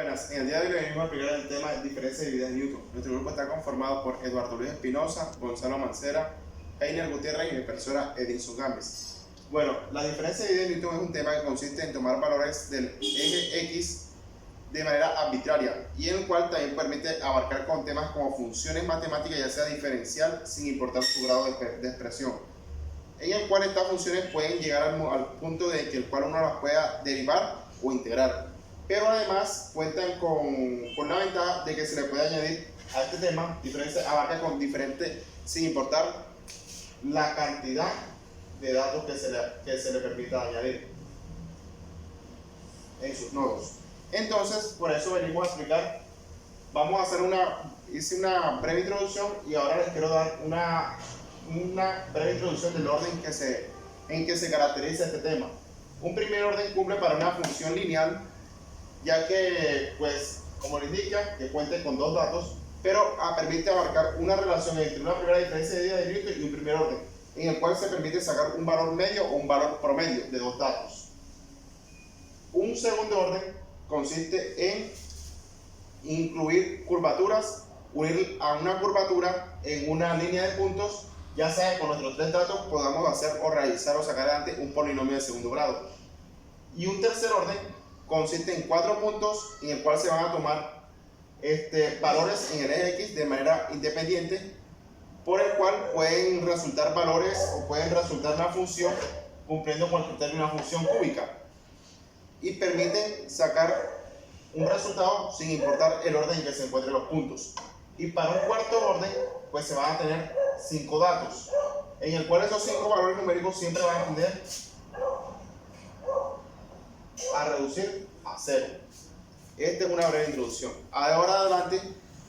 Buenas, en el día de hoy venimos a explicar el tema de diferencia de divididas en Newton. Nuestro grupo está conformado por Eduardo Luis Espinosa, Gonzalo Mancera, Heiner Gutiérrez y mi profesora Edinson Gámez. Bueno, la diferencia de divididas en Newton es un tema que consiste en tomar valores del eje X de manera arbitraria y en el cual también permite abarcar con temas como funciones matemáticas, ya sea diferencial, sin importar su grado de expresión, en el cual estas funciones pueden llegar al punto de que el cual uno las pueda derivar o integrar, pero además cuentan con la ventaja de que se le puede añadir a este tema abarca con diferentes, sin importar la cantidad de datos que se le permita añadir en sus nodos. Entonces, por eso venimos a explicar, vamos a hacer hice una breve introducción y ahora les quiero dar una breve introducción del orden en que se caracteriza este tema. Un primer orden cumple para una función lineal, ya que, pues, como le indica, que cuente con dos datos, pero permite abarcar una relación entre una primera diferencia de divididas de Newton y un primer orden, en el cual se permite sacar un valor medio o un valor promedio de dos datos. Un segundo orden consiste en incluir curvaturas, unir a una curvatura en una línea de puntos, ya sea que con nuestros tres datos podamos hacer o realizar o sacar adelante un polinomio de segundo grado. Y un tercer orden consiste en cuatro puntos en el cual se van a tomar valores en el eje X de manera independiente, por el cual pueden resultar valores o pueden resultar una función cumpliendo con el criterio de una función cúbica y permiten sacar un resultado sin importar el orden en que se encuentren los puntos. Y para un cuarto orden, pues se van a tener 5 datos, en el cual esos 5 valores numéricos siempre van a tender a reducir a 0. Esta es una breve introducción. Ahora adelante,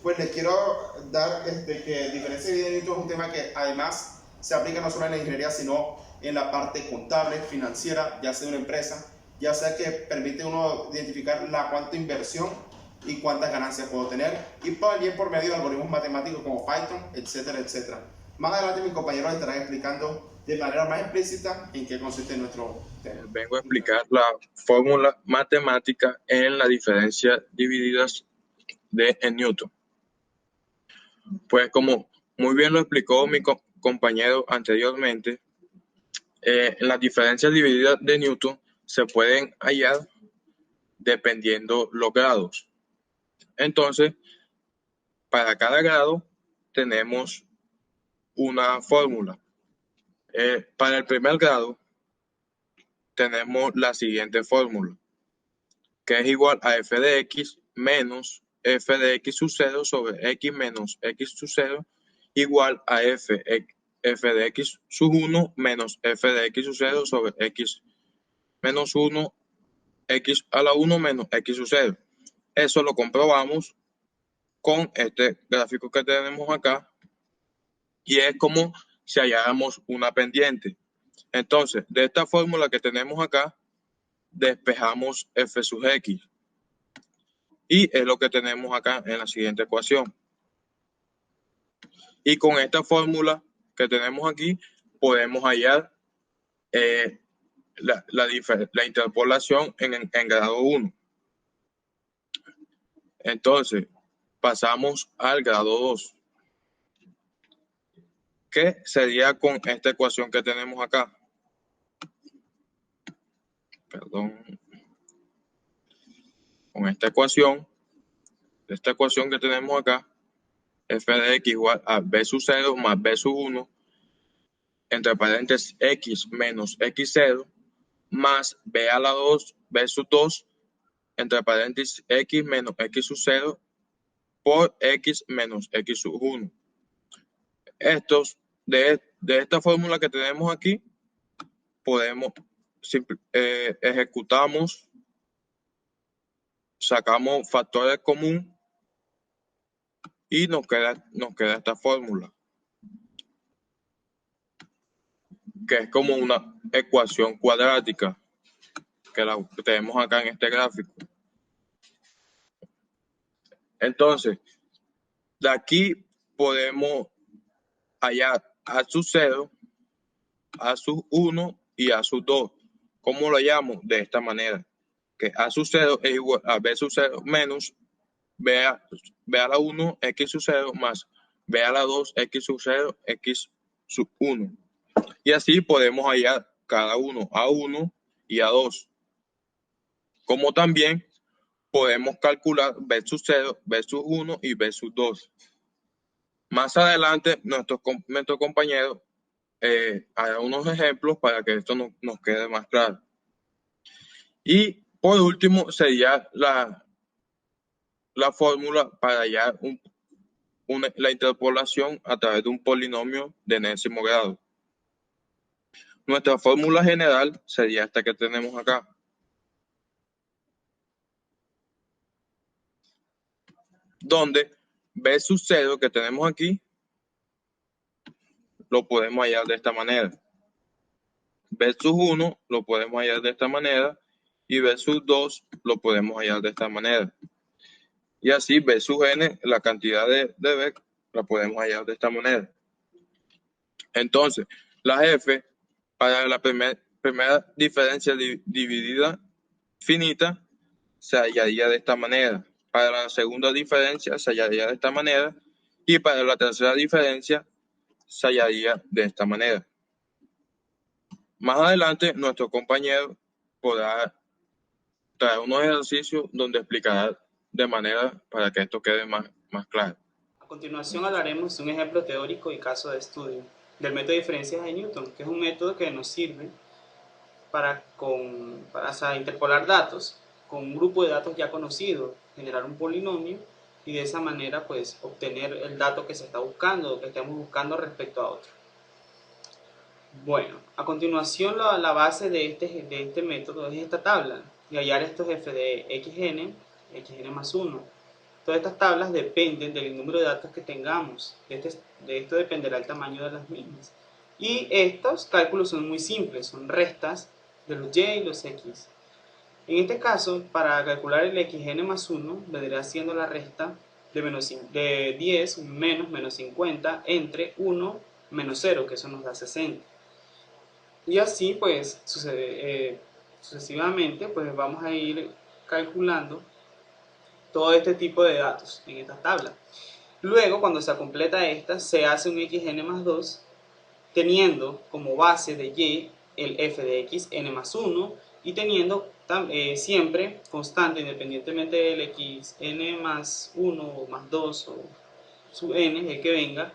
pues les quiero dar que diferencia de divididas en Newton es un tema que además se aplica no solo en la ingeniería, sino en la parte contable, financiera, ya sea de una empresa, ya sea que permite uno identificar cuánta inversión y cuántas ganancias puedo tener, y también por medio de algoritmos matemáticos como Python, etcétera, etcétera. Más adelante mis compañeros estarán explicando de manera más explícita en qué consiste nuestro tema. Vengo a explicar la fórmula matemática en la diferencia divididas en Newton. Pues como muy bien lo explicó mi compañero anteriormente, las diferencias divididas de Newton se pueden hallar dependiendo los grados. Entonces, para cada grado tenemos una fórmula. Para el primer grado tenemos la siguiente fórmula, que es igual a f de x menos f de x sub 0 sobre x menos x sub 0 igual a f de x sub 1 menos f de x sub 0 sobre x menos 1 x a la 1 menos x sub 0. Eso lo comprobamos con este gráfico que tenemos acá y es como si halláramos una pendiente. Entonces, de esta fórmula que tenemos acá, despejamos f sub x. Y es lo que tenemos acá en la siguiente ecuación. Y con esta fórmula que tenemos aquí, podemos hallar la interpolación en grado 1. Entonces, pasamos al grado 2. ¿Qué sería con esta ecuación que tenemos acá? Perdón. Con esta ecuación que tenemos acá, f de x igual a b sub 0 más b sub 1, entre paréntesis x menos x0, más b a la 2, b sub 2, entre paréntesis x menos x sub 0, por x menos x sub 1. De esta fórmula que tenemos aquí, podemos ejecutamos, sacamos factores comunes y nos queda esta fórmula, que es como una ecuación cuadrática que la tenemos acá en este gráfico. Entonces, de aquí podemos hallar a sub 0, a sub 1 y a sub 2. ¿Cómo lo hallamos? De esta manera. que A sub 0 es igual a B sub 0 menos B a la 1, X sub 0 más B a la 2, X sub 0, X sub 1. Y así podemos hallar cada uno A1 y A2. Como también podemos calcular B sub 0, B sub 1 y B sub 2. Más adelante, nuestro compañero hará unos ejemplos para que esto nos quede más claro. Y por último, sería la fórmula para hallar la interpolación a través de un polinomio de enésimo grado. Nuestra fórmula general sería esta que tenemos acá. Donde B sub 0 que tenemos aquí, lo podemos hallar de esta manera. B sub 1 lo podemos hallar de esta manera. Y B sub 2 lo podemos hallar de esta manera. Y así B sub n, la cantidad de B, la podemos hallar de esta manera. Entonces, la F, para la primera diferencia dividida finita, se hallaría de esta manera. Para la segunda diferencia se hallaría de esta manera. Y para la tercera diferencia se hallaría de esta manera. Más adelante, nuestro compañero podrá traer unos ejercicios donde explicará de manera para que esto quede más claro. A continuación hablaremos de un ejemplo teórico y caso de estudio del método de diferencias de Newton, que es un método que nos sirve para interpolar datos con un grupo de datos ya conocido, generar un polinomio y de esa manera pues obtener el dato que se está buscando o que estemos buscando respecto a otro. Bueno, a continuación la base de este método es esta tabla y hallar estos f de xn más 1. Todas estas tablas dependen del número de datos que tengamos, de esto dependerá el tamaño de las mismas. Y estos cálculos son muy simples, son restas de los y y los x. En este caso, para calcular el xn más 1, vendría siendo la resta de 10 menos 50 entre 1 menos 0, que eso nos da 60. Y así, pues, sucesivamente, pues vamos a ir calculando todo este tipo de datos en esta tabla. Luego, cuando se completa esta, se hace un xn más 2, teniendo como base de y el f de xn más 1 y teniendo siempre constante, independientemente del xn más 1 o más 2 o sub n, el que venga,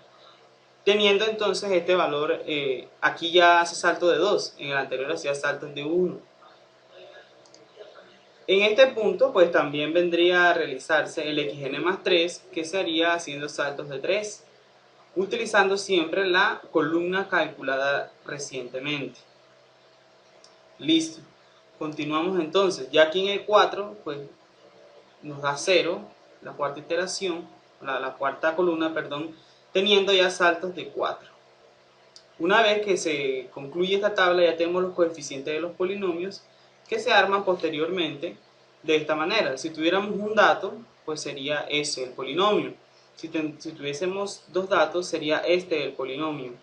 teniendo entonces este valor, aquí ya hace salto de 2, en el anterior hacía saltos de 1. En este punto, pues también vendría a realizarse el xn más 3, que se haría haciendo saltos de 3, utilizando siempre la columna calculada recientemente. Listo. Continuamos entonces. Ya aquí en el 4, pues nos da 0, la cuarta iteración, la cuarta columna, perdón, teniendo ya saltos de 4. Una vez que se concluye esta tabla, ya tenemos los coeficientes de los polinomios que se arman posteriormente de esta manera. Si tuviéramos un dato, pues sería ese el polinomio. Si tuviésemos dos datos, sería este el polinomio.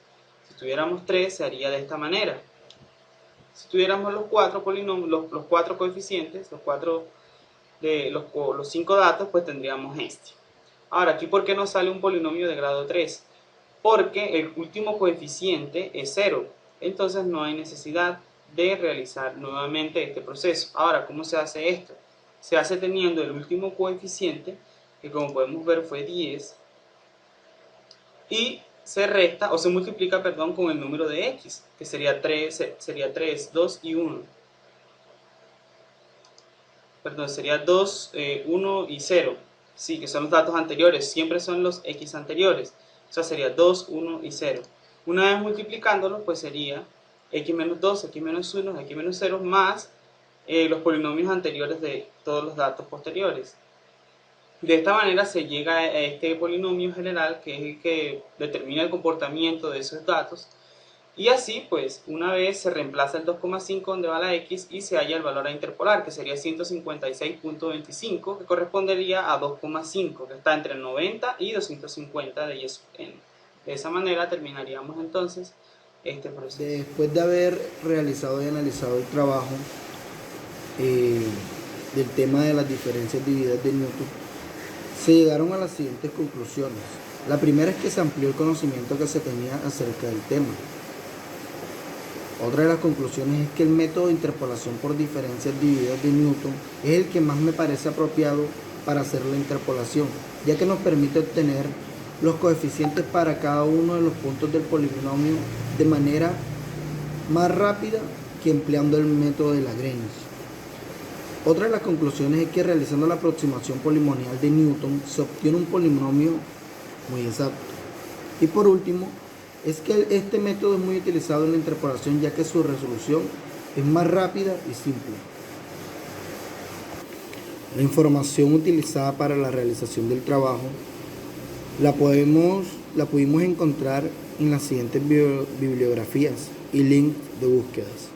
Si tuviéramos 3, se haría de esta manera. Si tuviéramos los 4 polinomios, los 4 coeficientes, los 5 datos, pues tendríamos este. Ahora, aquí ¿por qué nos sale un polinomio de grado 3? Porque el último coeficiente es 0. Entonces no hay necesidad de realizar nuevamente este proceso. Ahora, ¿cómo se hace esto? Se hace teniendo el último coeficiente, que como podemos ver fue 10, y se resta, o se multiplica, perdón, con el número de x, que sería 3, 2 y 1. Perdón, sería 2, 1 y 0. Sí, que son los datos anteriores, siempre son los x anteriores. O sea, sería 2, 1 y 0. Una vez multiplicándolo, pues sería x menos 2, x menos 1, x menos 0, más los polinomios anteriores de todos los datos posteriores. De esta manera se llega a este polinomio general, que es el que determina el comportamiento de esos datos. Y así, pues, una vez se reemplaza el 2,5 donde va la x y se halla el valor a interpolar, que sería 156.25, que correspondería a 2,5, que está entre 90 y 250 de y sub n. De esa manera terminaríamos entonces este proceso. Después de haber realizado y analizado el trabajo, del tema de las diferencias divididas de Newton, se llegaron a las siguientes conclusiones. La primera es que se amplió el conocimiento que se tenía acerca del tema. Otra de las conclusiones es que el método de interpolación por diferencias divididas de Newton es el que más me parece apropiado para hacer la interpolación, ya que nos permite obtener los coeficientes para cada uno de los puntos del polinomio de manera más rápida que empleando el método de Lagrange. Otra de las conclusiones es que realizando la aproximación polinomial de Newton se obtiene un polinomio muy exacto. Y por último, es que este método es muy utilizado en la interpolación, ya que su resolución es más rápida y simple. La información utilizada para la realización del trabajo la pudimos encontrar en las siguientes bibliografías y links de búsquedas.